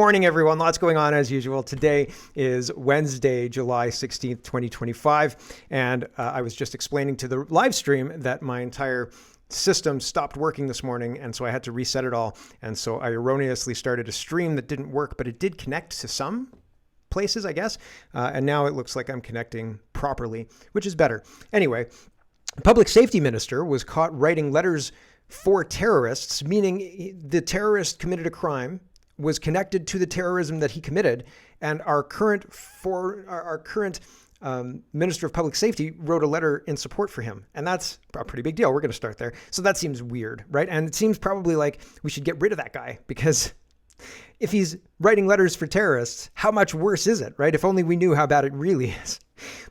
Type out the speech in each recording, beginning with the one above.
morning, everyone. Lots going on as usual. Today is Wednesday, July 16th, 2025. And I was just explaining to the live stream that my entire system stopped working this morning. And so I had to reset it all. And so I erroneously started a stream that didn't work, but it did connect to some places, I guess. And now it looks like I'm connecting properly, which is better. Anyway, Public Safety Minister was caught writing letters for terrorists, meaning the terrorist committed a crime, was connected to the terrorism that he committed, and our current Minister of Public Safety wrote a letter in support for him, and that's a pretty big deal. We're going to start there. So that seems weird, right? And it seems probably like we should get rid of that guy, because if he's writing letters for terrorists, how much worse is it, right? If only we knew how bad it really is.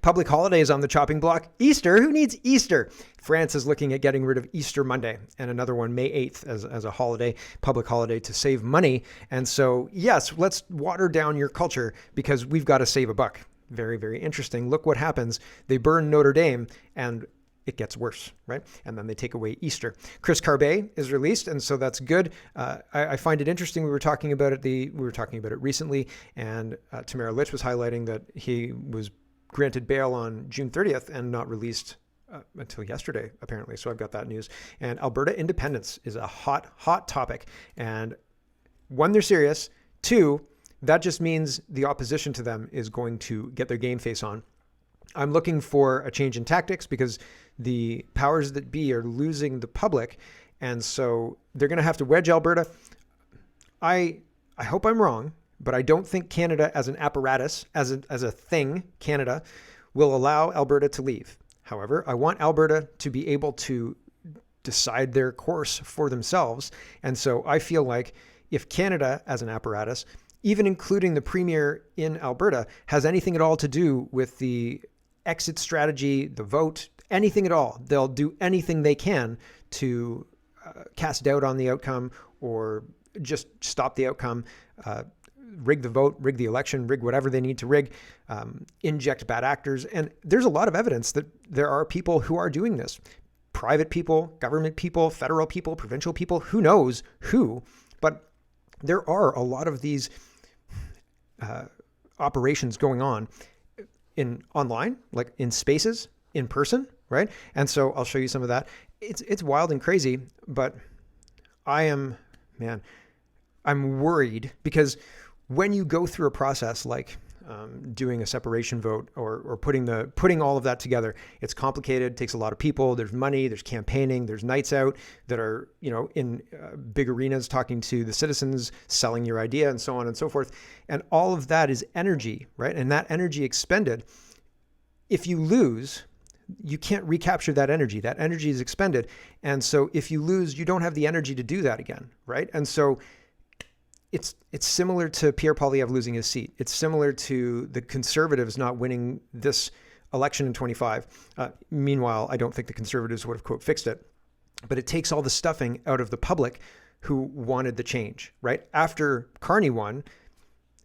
Public holidays on the chopping block. Easter, who needs Easter? France is looking at getting rid of Easter Monday and another one May 8th as a holiday, public holiday, to save money. And so, yes, let's water down your culture because we've got to save a buck. Very, very interesting. Look what happens. They burn Notre Dame and it gets worse, right? And then they take away Easter. Chris Carbet is released, and so that's good. I find it interesting. We were talking about it recently, and Tamara Litch was highlighting that he was granted bail on June 30th and not released until yesterday, apparently. So I've got that news. And Alberta independence is a hot topic. And one, they're serious. Two, that just means the opposition to them is going to get their game face on. I'm looking for a change in tactics because the powers that be are losing the public. And so they're going to have to wedge Alberta. I hope I'm wrong, but I don't think Canada as an apparatus, as a thing, Canada, will allow Alberta to leave. However, I want Alberta to be able to decide their course for themselves. And so I feel like if Canada as an apparatus, even including the premier in Alberta, has anything at all to do with the exit strategy, the vote, anything at all, they'll do anything they can to cast doubt on the outcome or just stop the outcome, rig the vote, rig the election, rig whatever they need to rig, inject bad actors. And there's a lot of evidence that there are people who are doing this. Private people, government people, federal people, provincial people, who knows who. But there are a lot of these operations going on in online, like in spaces, in person, right? And so I'll show you some of that. It's wild and crazy, but I'm worried because when you go through a process like doing a separation vote or putting all of that together, it's complicated, takes a lot of people, there's money, there's campaigning, there's nights out that are, in big arenas talking to the citizens, selling your idea and so on and so forth. And all of that is energy, right? And that energy expended, if you lose, you can't recapture that energy. That energy is expended. And so if you lose, you don't have the energy to do that again, right? And so it's similar to Pierre Poilievre losing his seat. It's similar to the Conservatives not winning this election in 25. Meanwhile, I don't think the Conservatives would have, quote, fixed it. But it takes all the stuffing out of the public who wanted the change, right? After Carney won,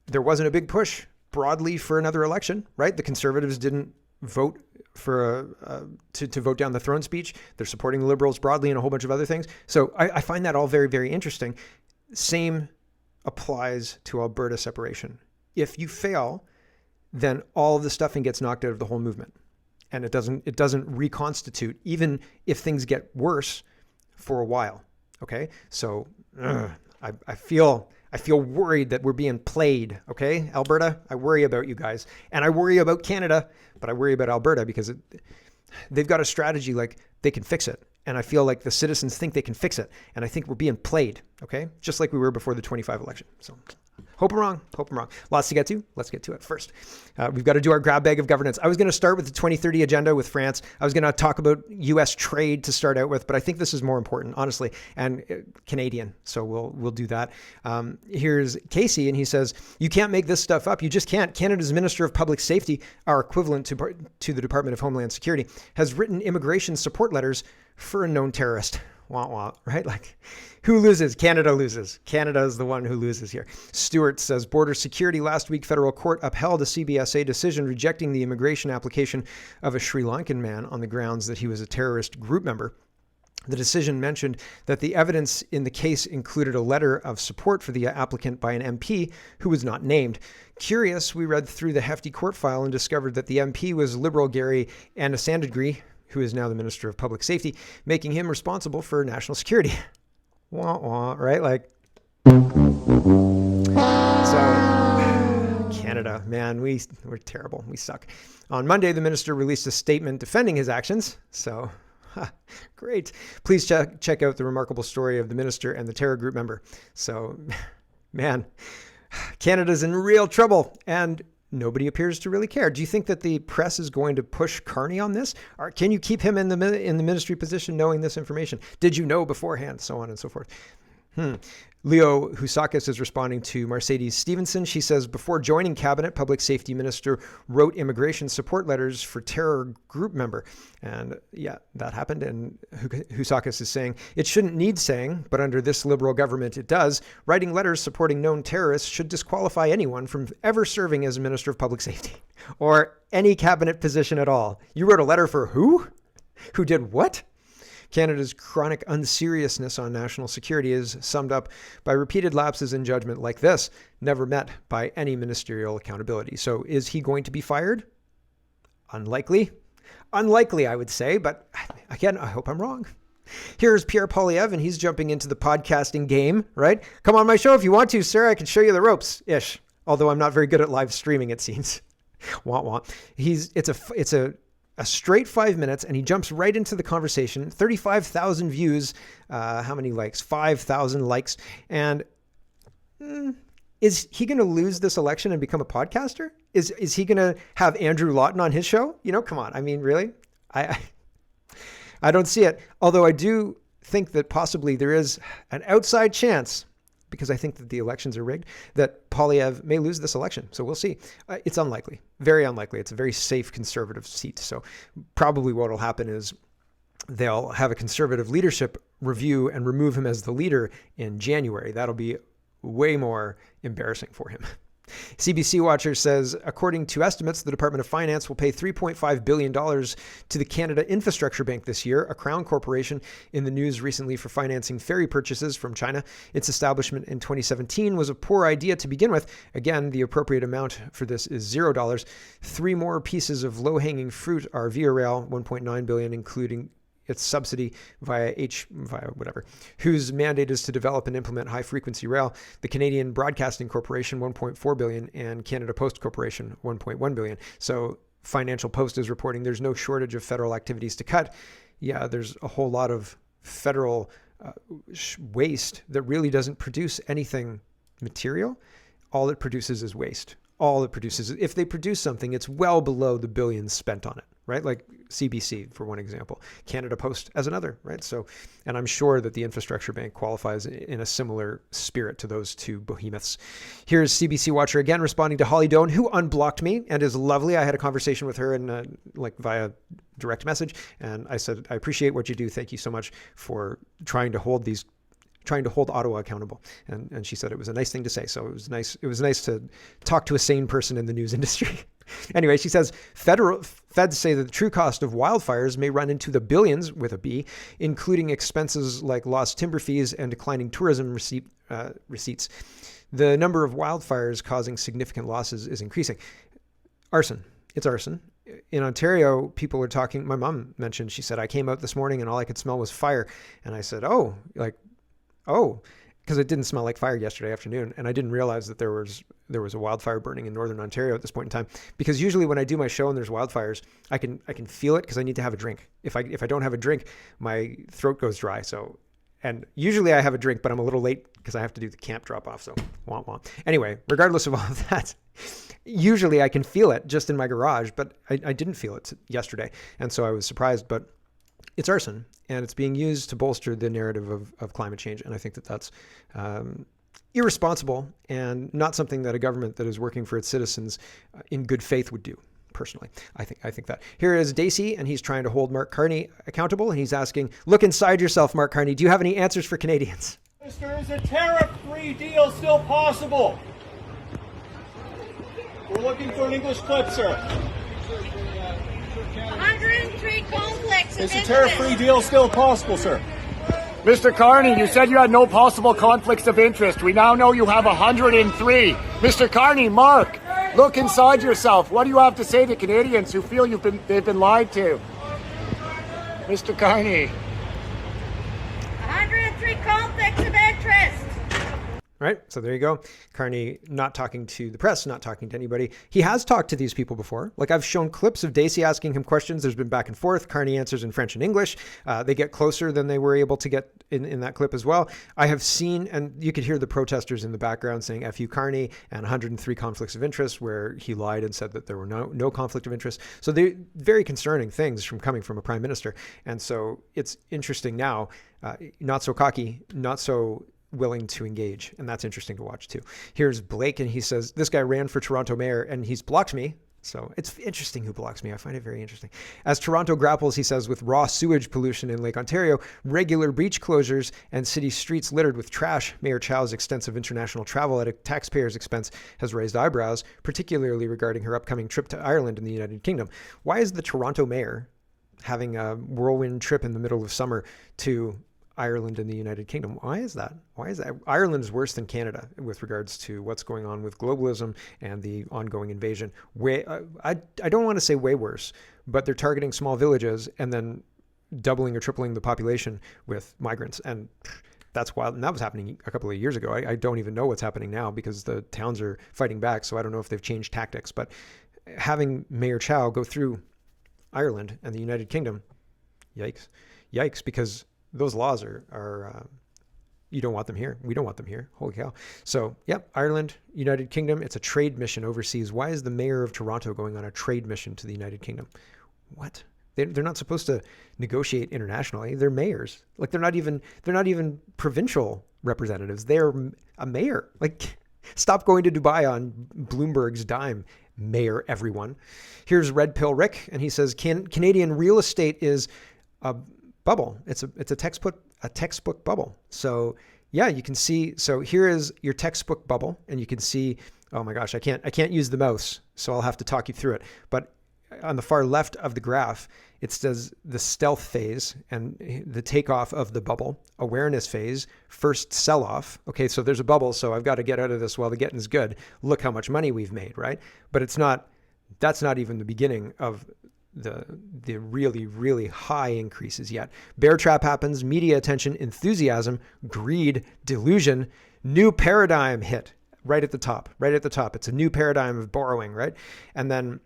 there wasn't a big push broadly for another election, right? The Conservatives didn't vote for to vote down the throne speech. They're supporting the Liberals broadly and a whole bunch of other things. So I find that all very, very interesting. Same applies to Alberta separation. If you fail, then all of the stuffing gets knocked out of the whole movement, and it doesn't reconstitute, even if things get worse for a while. Okay, so I feel worried that we're being played. Okay, Alberta, I worry about you guys, and I worry about Canada, but I worry about Alberta because they've got a strategy like they can fix it. And I feel like the citizens think they can fix it. And I think we're being played, okay? Just like we were before the 25 election. So hope I'm wrong. Lots to get to. Let's get to it first. We've got to do our grab bag of governance. I was going to start with the 2030 agenda with France. I was going to talk about U.S. trade to start out with, but I think this is more important, honestly, and Canadian. So we'll do that. Here's Casey, and he says, you can't make this stuff up. You just can't. Canada's Minister of Public Safety, our equivalent to the Department of Homeland Security, has written immigration support letters for a known terrorist. Wah, wah, right? Like, who loses? Canada loses. Canada is the one who loses here. Stewart says, border security. Last week, federal court upheld a CBSA decision rejecting the immigration application of a Sri Lankan man on the grounds that he was a terrorist group member. The decision mentioned that the evidence in the case included a letter of support for the applicant by an MP who was not named. Curious, we read through the hefty court file and discovered that the MP was Liberal Gary Anasandagri, who is now the Minister of Public Safety, making him responsible for national security. Wah, wah, right? Like, so Canada, man, we're terrible. We suck. On Monday, the minister released a statement defending his actions. So great. Please check out the remarkable story of the minister and the terror group member. So, man, Canada's in real trouble and nobody appears to really care. Do you think that the press is going to push Carney on this? Or can you keep him in the ministry position knowing this information? Did you know beforehand? So on and so forth. Leo Housakis is responding to Mercedes Stevenson. She says, before joining cabinet, public safety minister wrote immigration support letters for terror group member. And yeah, that happened. And Housakis is saying, it shouldn't need saying, but under this Liberal government, it does. Writing letters supporting known terrorists should disqualify anyone from ever serving as a minister of public safety or any cabinet position at all. You wrote a letter for who? Who did what? Canada's chronic unseriousness on national security is summed up by repeated lapses in judgment like this, never met by any ministerial accountability. So is he going to be fired? Unlikely. Unlikely, I would say, but again, I hope I'm wrong. Here's Pierre Poilievre, and he's jumping into the podcasting game, right? Come on my show if you want to, sir. I can show you the ropes-ish. Although I'm not very good at live streaming, it seems. Wah wah. It's a straight 5 minutes, and he jumps right into the conversation. 35,000 views. How many likes? 5,000 likes. And is he going to lose this election and become a podcaster? Is he going to have Andrew Lawton on his show? You know, come on. I mean, really? I don't see it. Although I do think that possibly there is an outside chance, because I think that the elections are rigged, that Poilievre may lose this election. So we'll see. It's unlikely, very unlikely. It's a very safe conservative seat. So probably what will happen is they'll have a conservative leadership review and remove him as the leader in January. That'll be way more embarrassing for him. CBC Watcher says, according to estimates, the Department of Finance will pay $3.5 billion to the Canada Infrastructure Bank this year, a crown corporation in the news recently for financing ferry purchases from China. Its establishment in 2017 was a poor idea to begin with. Again, the appropriate amount for this is $0. Three more pieces of low-hanging fruit are Via Rail, $1.9 billion, including its subsidy via whatever, whose mandate is to develop and implement high-frequency rail, the Canadian Broadcasting Corporation, $1.4 billion, and Canada Post Corporation, $1.1 billion. So Financial Post is reporting there's no shortage of federal activities to cut. Yeah, there's a whole lot of federal waste that really doesn't produce anything material. All it produces is waste. All it produces, if they produce something, it's well below the billions spent on it, right? Like CBC, for one example, Canada Post as another, right? So, and I'm sure that the Infrastructure Bank qualifies in a similar spirit to those two behemoths. Here's CBC Watcher again responding to Holly Doan, who unblocked me and is lovely. I had a conversation with her in via direct message, and I said, I appreciate what you do. Thank you so much for trying to hold Ottawa accountable. And she said it was a nice thing to say. So it was nice. It was nice to talk to a sane person in the news industry. Anyway, she says, feds say that the true cost of wildfires may run into the billions with a B, including expenses like lost timber fees and declining tourism receipts. The number of wildfires causing significant losses is increasing. Arson. It's arson. In Ontario, people are talking, my mom mentioned, she said, I came out this morning and all I could smell was fire. And I said, oh, because it didn't smell like fire yesterday afternoon, and I didn't realize that there was a wildfire burning in Northern Ontario at this point in time. Because usually when I do my show and there's wildfires, I can feel it because I need to have a drink. If I don't have a drink, my throat goes dry. So, and usually I have a drink, but I'm a little late because I have to do the camp drop off. So, womp womp. Anyway, regardless of all of that, usually I can feel it just in my garage, but I didn't feel it yesterday, and so I was surprised. But it's arson, and it's being used to bolster the narrative of climate change. And I think that that's irresponsible and not something that a government that is working for its citizens in good faith would do. Personally, I think that. Here is Dacey, and he's trying to hold Mark Carney accountable, and he's asking, look inside yourself, Mark Carney. Do you have any answers for Canadians? Mr. Is a tariff-free deal still possible? We're looking for an English clip, sir. 103 conflicts. Is a tariff-free deal still possible, sir? Mr. Carney, you said you had no possible conflicts of interest. We now know you have 103. Mr. Carney, Mark, look inside yourself. What do you have to say to Canadians who feel they've been lied to? Mr. Carney. 103 conflicts of interest. Right? So there you go. Carney not talking to the press, not talking to anybody. He has talked to these people before. Like, I've shown clips of Dacey asking him questions. There's been back and forth. Carney answers in French and English. They get closer than they were able to get in that clip as well. I have seen, and you could hear the protesters in the background saying F you Carney, and 103 conflicts of interest, where he lied and said that there were no conflict of interest. So they're very concerning things coming from a prime minister. And so it's interesting now, not so cocky, not so willing to engage. And that's interesting to watch too. Here's Blake, and he says, this guy ran for Toronto mayor and he's blocked me. So it's interesting who blocks me. I find it very interesting. As Toronto grapples, he says, with raw sewage pollution in Lake Ontario, regular beach closures, and city streets littered with trash, Mayor Chow's extensive international travel at a taxpayer's expense has raised eyebrows, particularly regarding her upcoming trip to Ireland and the United Kingdom. Why is the Toronto mayor having a whirlwind trip in the middle of summer to Ireland and the United Kingdom? Why is that? Ireland is worse than Canada with regards to what's going on with globalism and the ongoing invasion. I don't want to say way worse, but they're targeting small villages and then doubling or tripling the population with migrants. And that's wild. And that was happening a couple of years ago. I don't even know what's happening now because the towns are fighting back. So I don't know if they've changed tactics, but having Mayor Chow go through Ireland and the United Kingdom, yikes, because those laws are you don't want them here. We don't want them here. Holy cow. So, yep, Ireland, United Kingdom, it's a trade mission overseas. Why is the mayor of Toronto going on a trade mission to the United Kingdom? What? They're not supposed to negotiate internationally. They're mayors. Like, they're not even provincial representatives. They're a mayor. Like, stop going to Dubai on Bloomberg's dime, mayor everyone. Here's Red Pill Rick, and he says, Canadian real estate is a bubble. It's a textbook bubble. So yeah, you can see. So here is your textbook bubble, and you can see. Oh my gosh, I can't use the mouse, so I'll have to talk you through it. But on the far left of the graph, it says the stealth phase and the takeoff of the bubble, awareness phase, first sell off. Okay, so there's a bubble, so I've got to get out of this while the getting's good. Look how much money we've made, right? But it's not. That's not even the beginning of the really, really high increases yet. Bear trap happens, media attention, enthusiasm, greed, delusion, new paradigm hit right at the top. It's a new paradigm of borrowing, right? And then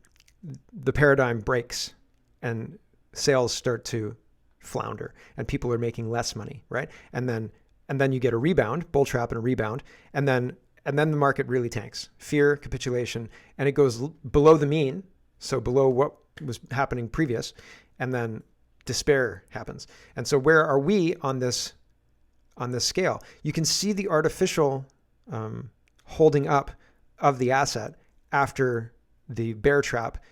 the paradigm breaks and sales start to flounder and people are making less money, right? And then you get a rebound, bull trap and a rebound, and then the market really tanks. Fear, capitulation, and it goes below the mean, so below what was happening previous, and then despair happens. And so where are we on this scale? You can see the artificial holding up of the asset after the bear trap,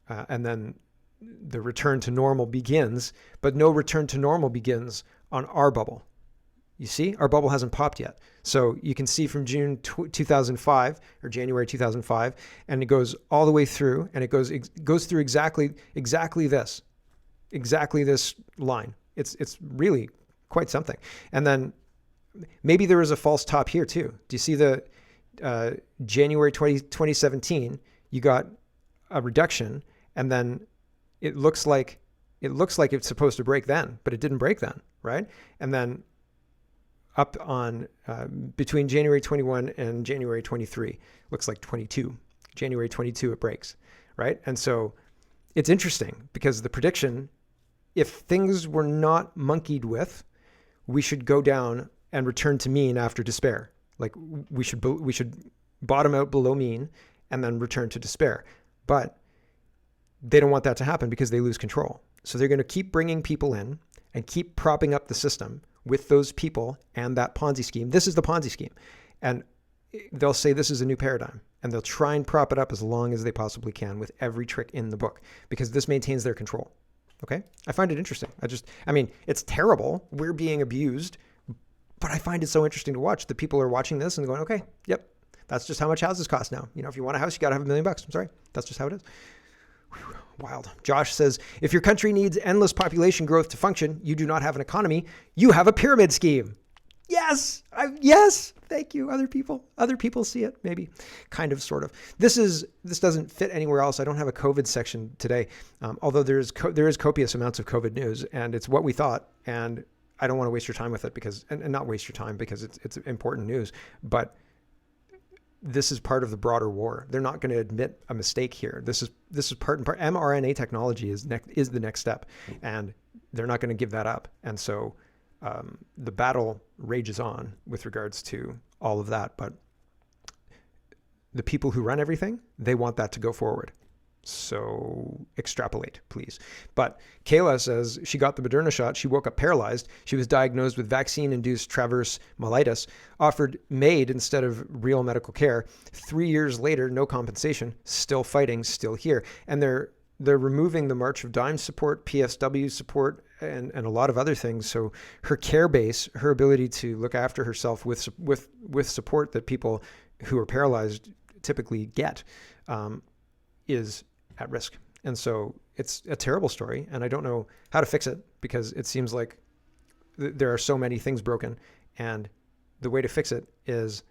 and then the return to normal begins, but no return to normal begins on our bubble. You see, our bubble hasn't popped yet. So you can see from June 2005 or January 2005, and it goes all the way through, and it goes through exactly this line. It's really quite something. And then maybe there was a false top here too. Do you see the January 2017? You got a reduction, and then it looks like it's supposed to break then, but it didn't break then, right? And then up on between January 21 and January 23, looks like 22. January 22, it breaks, right? And so it's interesting because the prediction, if things were not monkeyed with, we should go down and return to mean after despair. Like we should bottom out below mean and then return to despair. But they don't want that to happen because they lose control. So they're going to keep bringing people in and keep propping up the system with those people and that Ponzi scheme. This is the Ponzi scheme. And they'll say this is a new paradigm. And they'll try and prop it up as long as they possibly can with every trick in the book, because this maintains their control. Okay? I find it interesting. It's terrible. We're being abused. But I find it so interesting to watch that people are watching this and going, okay, yep, that's just how much houses cost now. If you want a house, you got to have $1 million. I'm sorry. That's just how it is. Whew. Wild. Josh says, if your country needs endless population growth to function, you do not have an economy. You have a pyramid scheme. Yes. Yes. Thank you. Other people see it. Maybe kind of, sort of. This doesn't fit anywhere else. I don't have a COVID section today. Although there is copious amounts of COVID news, and it's what we thought. And I don't want to waste your time with it and not waste your time because it's important news, but this is part of the broader war. They're not going to admit a mistake here. This is part and part. mRNA technology is the next step, and they're not going to give that up. And so the battle rages on with regards to all of that. But the people who run everything, they want that to go forward. So extrapolate, please. But Kayla says she got the Moderna shot. She woke up paralyzed. She was diagnosed with vaccine-induced traverse myelitis, offered MAID instead of real medical care. 3 years later, no compensation, still fighting, still here. And they're removing the March of Dimes support, PSW support, and a lot of other things. So her care base, her ability to look after herself with support that people who are paralyzed typically get, is at risk. And so it's a terrible story, and I don't know how to fix it because it seems like there are so many things broken, and the way to fix it is,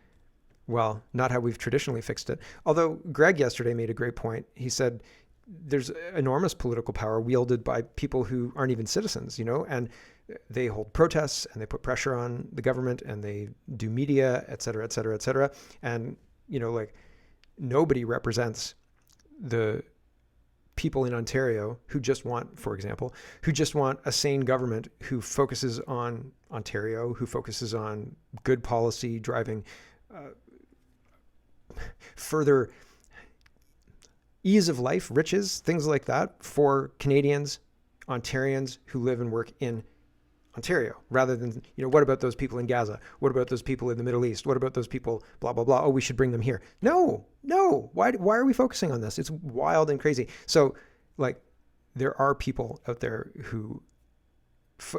well, not how we've traditionally fixed it. Although Greg yesterday made a great point. He said there's enormous political power wielded by people who aren't even citizens, and they hold protests and they put pressure on the government and they do media, et cetera, et cetera, et cetera. And, nobody represents the people in Ontario who just want a sane government who focuses on Ontario, who focuses on good policy, driving further ease of life, riches, things like that for Canadians, Ontarians who live and work in Ontario, rather than, what about those people in Gaza? What about those people in the Middle East? What about those people, blah, blah, blah. Oh, we should bring them here. No. Why are we focusing on this? It's wild and crazy. So there are people out there who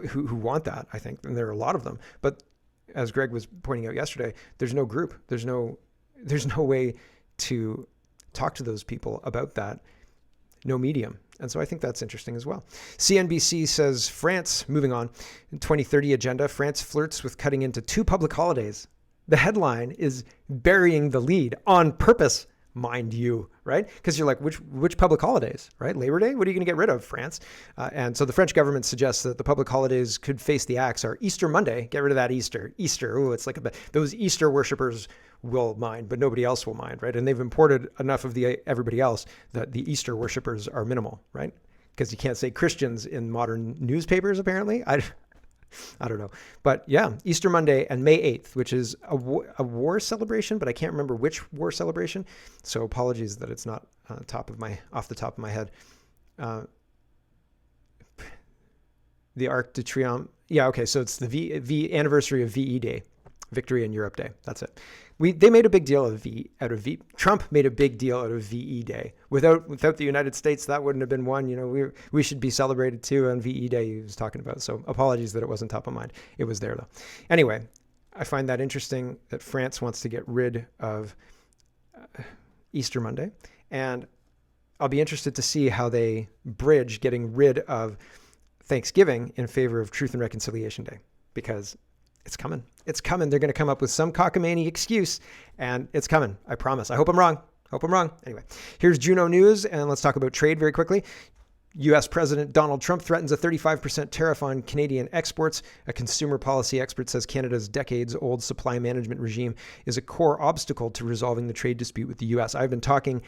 want that, I think, and there are a lot of them. But as Greg was pointing out yesterday, there's no group. There's no way to talk to those people about that. No medium. And so I think that's interesting as well. CNBC says France, moving on, 2030 agenda, France flirts with cutting into 2 public holidays. The headline is burying the lead on purpose, mind you, right? Because you're like, which public holidays, right? Labor Day? What are you going to get rid of, France? And so the French government suggests that the public holidays could face the axe are Easter Monday. Get rid of that Easter. Ooh, it's like those Easter worshipers will mind, but nobody else will mind, right? And they've imported enough of everybody else that the Easter worshipers are minimal, right? Because you can't say Christians in modern newspapers, apparently. I don't know. But yeah, Easter Monday and May 8th, which is a war celebration, but I can't remember which war celebration. So apologies that it's not off the top of my head. The Arc de Triomphe. Yeah, okay. So it's the anniversary of VE Day, Victory in Europe Day. That's it. They made a big deal out of Trump made a big deal out of VE Day. Without the United States, that wouldn't have been one. We should be celebrated too on VE Day he was talking about. So apologies that it wasn't top of mind. It was there though. Anyway, I find that interesting that France wants to get rid of Easter Monday, and I'll be interested to see how they bridge getting rid of Thanksgiving in favor of Truth and Reconciliation Day, because it's coming. It's coming. They're going to come up with some cockamamie excuse, and it's coming. I promise. I hope I'm wrong. Anyway, here's Juno News, and let's talk about trade very quickly. U.S. President Donald Trump threatens a 35% tariff on Canadian exports. A consumer policy expert says Canada's decades-old supply management regime is a core obstacle to resolving the trade dispute with the U.S. I've been talking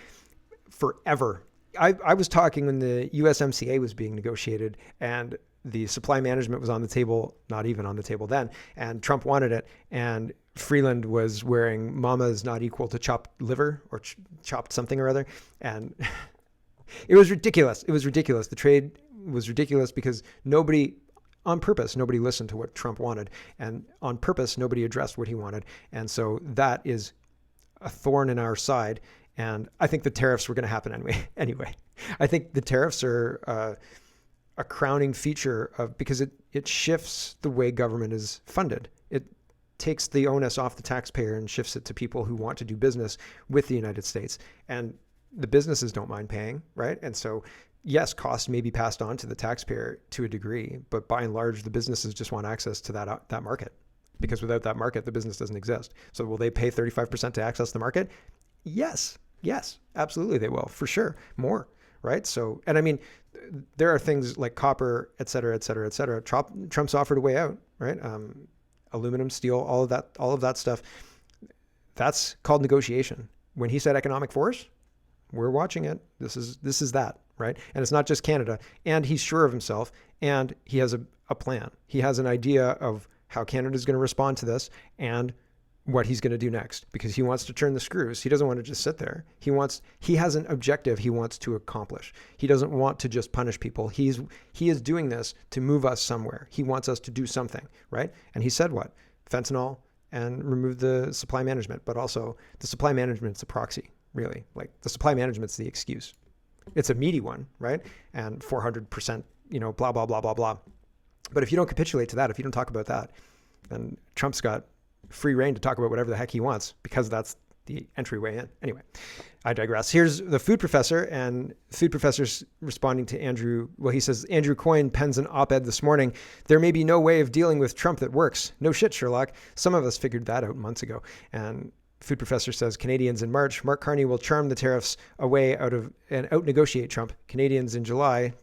forever. I was talking when the USMCA was being negotiated, and the supply management was on the table, not even on the table then, and Trump wanted it, and Freeland was wearing "Mama is not equal to chopped liver" or chopped something or other, and it was ridiculous. The trade was ridiculous because on purpose, nobody listened to what Trump wanted, and on purpose, nobody addressed what he wanted, and so that is a thorn in our side, and I think the tariffs were going to happen anyway. I think the tariffs are a crowning feature because it shifts the way government is funded. It takes the onus off the taxpayer and shifts it to people who want to do business with the United States. And the businesses don't mind paying, right? And so yes, costs may be passed on to the taxpayer to a degree, but by and large, the businesses just want access to that market, because without that market, the business doesn't exist. So will they pay 35% to access the market? Yes, absolutely they will, for sure, more, right? So, and I mean, there are things like copper, et cetera, et cetera, et cetera. Trump's offered a way out, right? Aluminum, steel, all of that stuff. That's called negotiation. When he said economic force, we're watching it. This is that, right? And it's not just Canada. And he's sure of himself, and he has a plan. He has an idea of how Canada is going to respond to this and what he's going to do next, because he wants to turn the screws. He doesn't want to just sit there. He has an objective he wants to accomplish. He doesn't want to just punish people. He is doing this to move us somewhere. He wants us to do something, right? And he said what? Fentanyl and remove the supply management, but also the supply management's a proxy, really. Like the supply management's the excuse. It's a meaty one, right? And 400%, blah, blah, blah, blah, blah. But if you don't capitulate to that, if you don't talk about that, then Trump's got free reign to talk about whatever the heck he wants, because that's the entryway in. Anyway, I digress. Here's the food professor, and food professor's responding to Andrew. Well, he says, Andrew Coyne pens an op-ed this morning. There may be no way of dealing with Trump that works. No shit, Sherlock. Some of us figured that out months ago. And food professor says, Canadians in March, Mark Carney will charm the tariffs away and out-negotiate Trump. Canadians in July,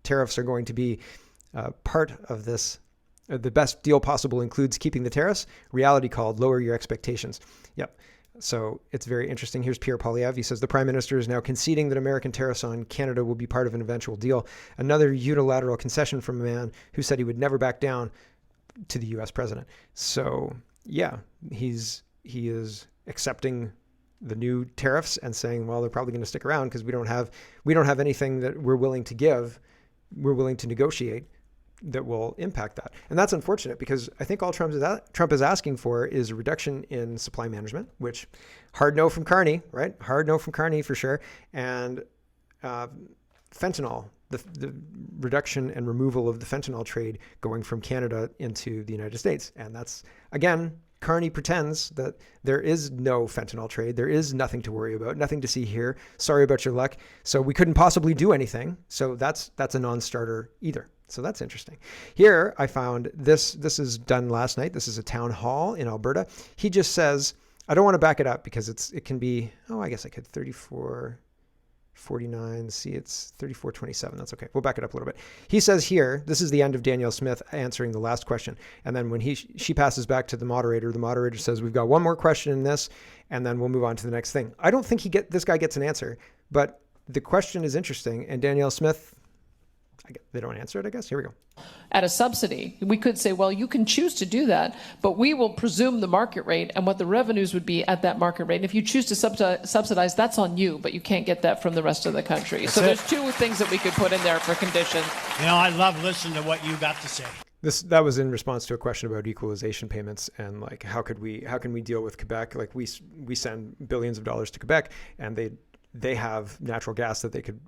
tariffs are going to be part of this. The best deal possible includes keeping the tariffs. Reality called lower your expectations. Yep. So it's very interesting. Here's Pierre Poilievre. He says the Prime Minister is now conceding that American tariffs on Canada will be part of an eventual deal. Another unilateral concession from a man who said he would never back down to the U.S. president. So yeah, he is accepting the new tariffs and saying, well, they're probably going to stick around because we don't have anything that we're willing to give. We're willing to negotiate that will impact that. And that's unfortunate, because I think all Trump is asking for is a reduction in supply management, which hard no from Carney, right? Hard no from Carney for sure. And fentanyl, the reduction and removal of the fentanyl trade going from Canada into the United States. And that's, again, Carney pretends that there is no fentanyl trade. There is nothing to worry about, nothing to see here. Sorry about your luck. So we couldn't possibly do anything. So that's a non-starter either. So that's interesting. Here I found this is done last night. This is a town hall in Alberta. He just says, I don't want to back it up because it can be, I guess I could 34.49. See, it's 34.27. That's okay. We'll back it up a little bit. He says here, this is the end of Danielle Smith answering the last question. And then when she passes back to the moderator says, we've got one more question in this, and then we'll move on to the next thing. I don't think this guy gets an answer, but the question is interesting. And Danielle Smith, they don't answer it, I guess. Here we go. At a subsidy, we could say, well, you can choose to do that, but we will presume the market rate and what the revenues would be at that market rate. And if you choose to subsidize, that's on you, but you can't get that from the rest of the country. So there's two things that we could put in there for conditions. I love listening to what you got to say. That was in response to a question about equalization payments and like how can we deal with Quebec? Like we send billions of dollars to Quebec, and they have natural gas that they could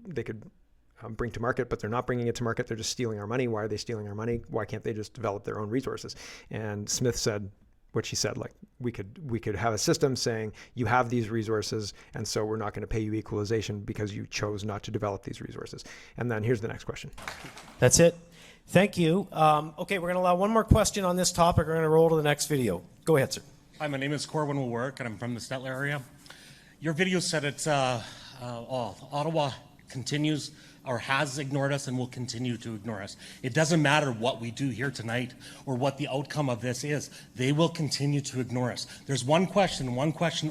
bring to market, but they're not bringing it to market. They're just stealing our money. Why are they stealing our money? Why can't they just develop their own resources? And Smith said what she said, like we could have a system saying you have these resources, and so we're not going to pay you equalization because you chose not to develop these resources. And then here's the next question. That's it. Thank you. Okay, we're going to allow one more question on this topic. We're going to roll to the next video. Go ahead, sir. Hi, my name is Corwin Wilwork, and I'm from the Stettler area. Your video said it's Ottawa continues or has ignored us and will continue to ignore us. It doesn't matter what we do here tonight or what the outcome of this is. They will continue to ignore us. There's one question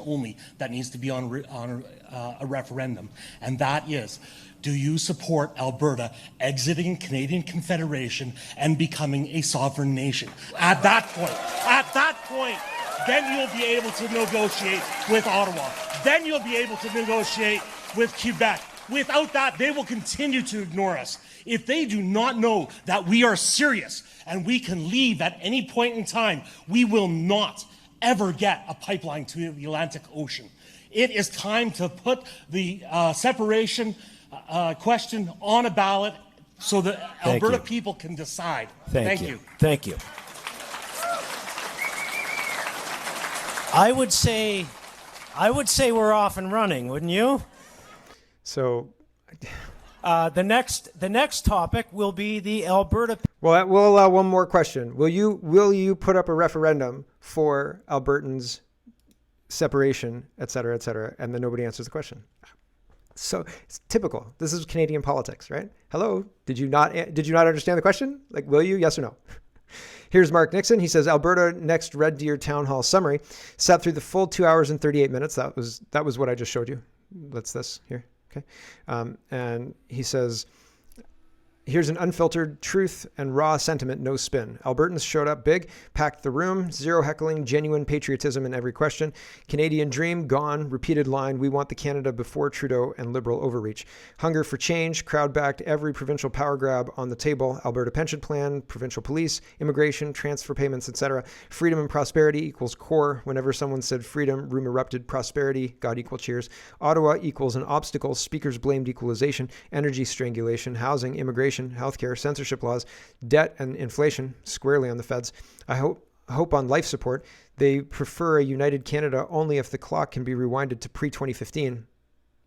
only, that needs to be on a referendum, and that is, do you support Alberta exiting Canadian Confederation and becoming a sovereign nation? At that point, then you'll be able to negotiate with Ottawa. Then you'll be able to negotiate with Quebec. Without that, they will continue to ignore us. If they do not know that we are serious and we can leave at any point in time, we will not ever get a pipeline to the Atlantic Ocean. It is time to put the separation question on a ballot so that Alberta people can decide. Thank you. Thank you. I would say we're off and running, wouldn't you? So The next topic will be the Alberta. Well, we'll allow one more question. Will you put up a referendum for Albertans' separation, et cetera, and then nobody answers the question? So it's typical. This is Canadian politics, right? Hello, did you not understand the question? Like, will you? Yes or no? Here's Mark Nixon. He says Alberta next Red Deer Town Hall summary sat through the full 2 hours and 38 minutes. That was what I just showed you. That's this here. Okay. And he says, here's an unfiltered truth and raw sentiment, no spin. Albertans showed up big, packed the room, zero heckling, genuine patriotism in every question. Canadian dream, gone, repeated line, we want the Canada before Trudeau and Liberal overreach. Hunger for change, crowd backed every provincial power grab on the table. Alberta pension plan, provincial police, immigration, transfer payments, etc. Freedom and prosperity equals core. Whenever someone said freedom, room erupted. Prosperity, God equal cheers. Ottawa equals an obstacle. Speakers blamed equalization. Energy strangulation. Housing, immigration, healthcare, censorship laws, debt and inflation, squarely on the feds. I hope on life support. They prefer a united Canada only if the clock can be rewinded to pre-2015.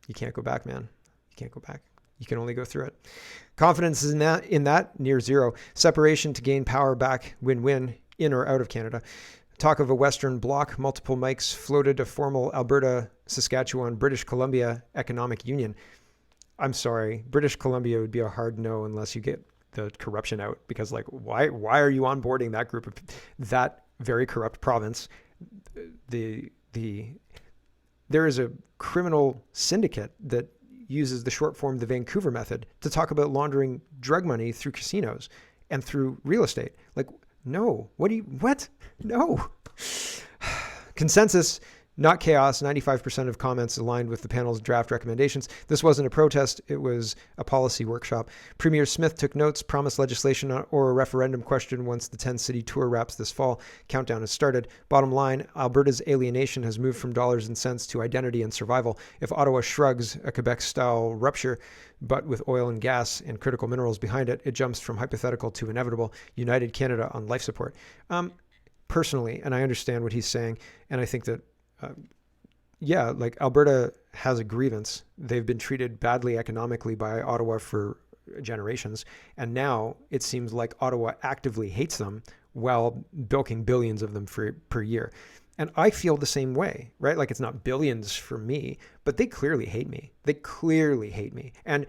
You can't go back, man. You can't go back. You can only go through it. Confidence is in that near zero. Separation to gain power back, win-win, in or out of Canada. Talk of a Western Bloc, multiple mics floated a formal Alberta, Saskatchewan, British Columbia economic union. I'm sorry, British Columbia would be a hard no unless you get the corruption out, because like, why are you onboarding that group of that very corrupt province? There is a criminal syndicate that uses the short form, the Vancouver method, to talk about laundering drug money through casinos and through real estate. Like, no, what? No. Consensus, not chaos. 95% of comments aligned with the panel's draft recommendations. This wasn't a protest. It was a policy workshop. Premier Smith took notes, promised legislation or a referendum question once the 10-city tour wraps this fall. Countdown has started. Bottom line, Alberta's alienation has moved from dollars and cents to identity and survival. If Ottawa shrugs a Quebec-style rupture, but with oil and gas and critical minerals behind it, it jumps from hypothetical to inevitable. United Canada on life support. Personally, and I understand what he's saying, and I think that like Alberta has a grievance. They've been treated badly economically by Ottawa for generations. And now it seems like Ottawa actively hates them while bilking billions of them per year. And I feel the same way, right? Like, it's not billions for me, but they clearly hate me. They clearly hate me. And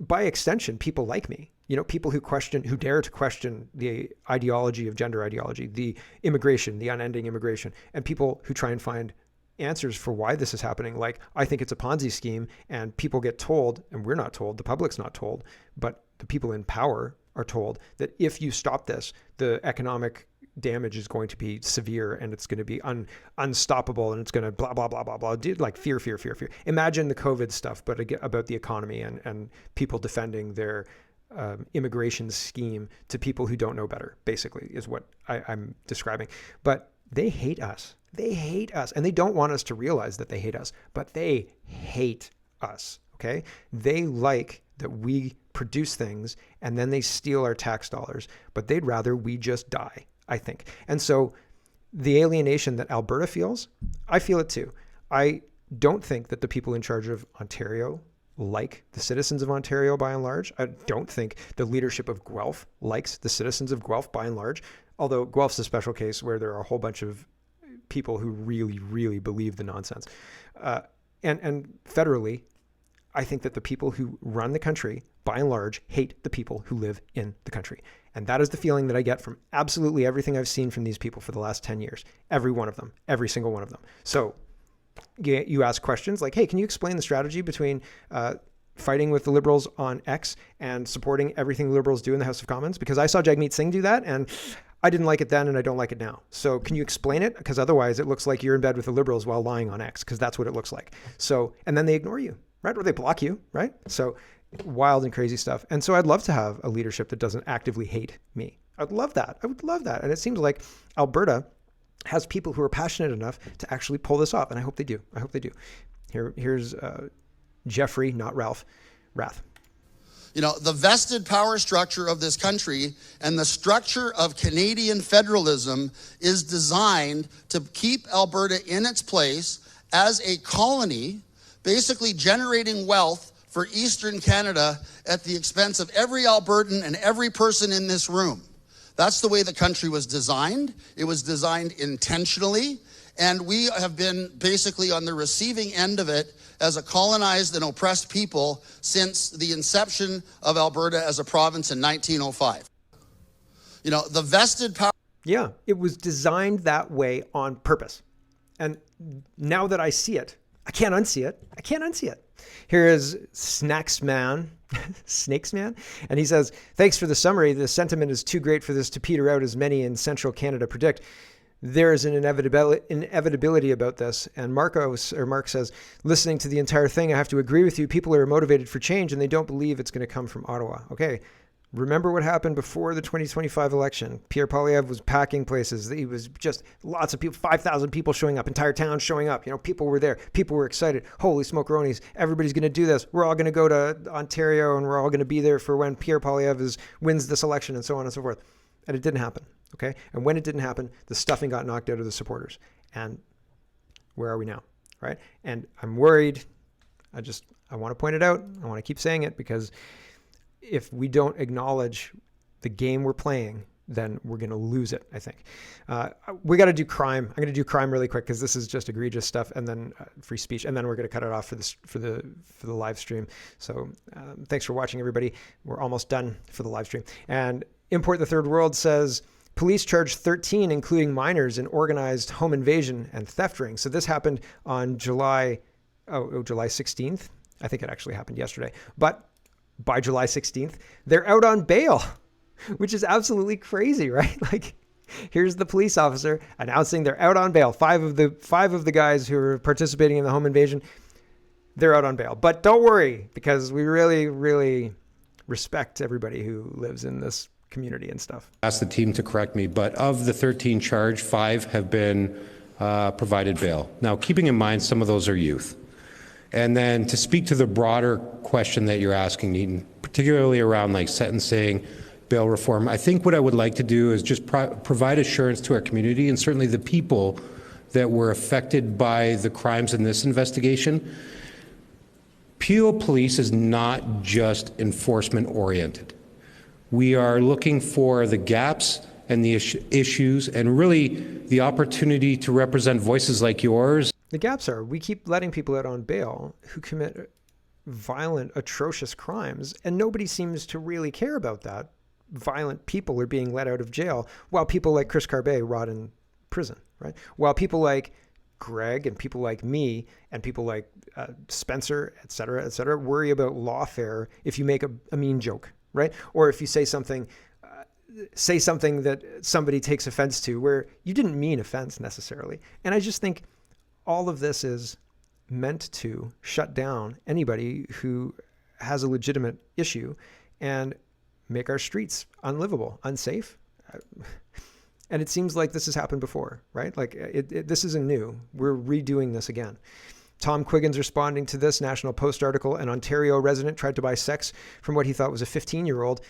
by extension, people like me. You know, people who dare to question the ideology of gender ideology, the immigration, the unending immigration, and people who try and find answers for why this is happening. Like, I think it's a Ponzi scheme, and people get told, and we're not told, the public's not told, but the people in power are told that if you stop this, the economic damage is going to be severe, and it's going to be unstoppable, and it's going to blah, blah, blah, blah, blah. Like fear. Imagine the COVID stuff, but about the economy and people defending their immigration scheme to people who don't know better, basically, is what I'm describing. But they hate us. They hate us. And they don't want us to realize that they hate us, but they hate us, okay? They like that we produce things and then they steal our tax dollars, but they'd rather we just die, I think. And so the alienation that Alberta feels, I feel it too. I don't think that the people in charge of Ontario like the citizens of Ontario by and large. I don't think the leadership of Guelph likes the citizens of Guelph by and large, although Guelph's a special case where there are a whole bunch of people who really, really believe the nonsense. And federally, I think that the people who run the country by and large hate the people who live in the country. And that is the feeling that I get from absolutely everything I've seen from these people for the last 10 years. Every one of them, every single one of them. So you ask questions like, hey, can you explain the strategy between fighting with the Liberals on X and supporting everything the Liberals do in the House of Commons? Because I saw Jagmeet Singh do that, and I didn't like it then, and I don't like it now. So can you explain it? Because otherwise it looks like you're in bed with the Liberals while lying on X, because that's what it looks like. So, and then they ignore you, right? Or they block you, right? So wild and crazy stuff. And so I'd love to have a leadership that doesn't actively hate me. I'd love that. I would love that. And it seems like Alberta has people who are passionate enough to actually pull this off. And I hope they do. I hope they do. Here's Jeffrey, not Ralph, Rath. You know, the vested power structure of this country and the structure of Canadian federalism is designed to keep Alberta in its place as a colony, basically generating wealth for Eastern Canada at the expense of every Albertan and every person in this room. That's the way the country was designed. It was designed intentionally, and we have been basically on the receiving end of it as a colonized and oppressed people since the inception of Alberta as a province in 1905. You know, the vested power... Yeah, it was designed that way on purpose. And now that I see it, I can't unsee it. I can't unsee it. Here is Snacks Man, and he says, thanks for the summary. The sentiment is too great for this to peter out, as many in central Canada predict. There is an inevitability about this. And Mark says, listening to the entire thing, I have to agree with you. People are motivated for change, and they don't believe it's going to come from Ottawa. Okay. Remember what happened before the 2025 election. Pierre Poilievre was packing places. He was just lots of people, 5,000 people showing up, entire town showing up. You know, people were there. People were excited. Holy smokeronies. Everybody's going to do this. We're all going to go to Ontario and we're all going to be there for when Pierre Poilievre wins this election and so on and so forth. And it didn't happen. Okay. And when it didn't happen, the stuffing got knocked out of the supporters. And where are we now? Right. And I'm worried. I want to point it out. I want to keep saying it because if we don't acknowledge the game we're playing, then we're going to lose it, I think. We got to do crime. I'm going to do crime really quick because this is just egregious stuff, and then free speech, and then we're going to cut it off for the live stream. So thanks for watching, everybody. We're almost done for the live stream. And Import the Third World says, police charged 13, including minors, in organized home invasion and theft rings. So this happened on July 16th. I think it actually happened yesterday. But by July 16th, they're out on bail, which is absolutely crazy, right? Like, here's the police officer announcing they're out on bail. Five of the guys who are participating in the home invasion, they're out on bail. But don't worry, because we really, really respect everybody who lives in this community and stuff. Ask the team to correct me, but of the 13 charged, 5 have been provided bail. Now, keeping in mind some of those are youth. And then to speak to the broader question that you're asking, Neaton, particularly around like sentencing, bail reform, I think what I would like to do is just provide assurance to our community and certainly the people that were affected by the crimes in this investigation. Peel Police is not just enforcement oriented. We are looking for the gaps and the issues and really the opportunity to represent voices like yours. The gaps are, we keep letting people out on bail who commit violent, atrocious crimes, and nobody seems to really care about that. Violent people are being let out of jail while people like Chris Carbet rot in prison, right? While people like Greg and people like me and people like Spencer, et cetera, worry about lawfare if you make a mean joke, right? Or if you say something that somebody takes offense to where you didn't mean offense necessarily. And I just think all of this is meant to shut down anybody who has a legitimate issue and make our streets unlivable, unsafe. And it seems like this has happened before, right? Like this isn't new. We're redoing this again. Tom Quiggin's responding to this National Post article. An Ontario resident tried to buy sex from what he thought was a 15-year-old.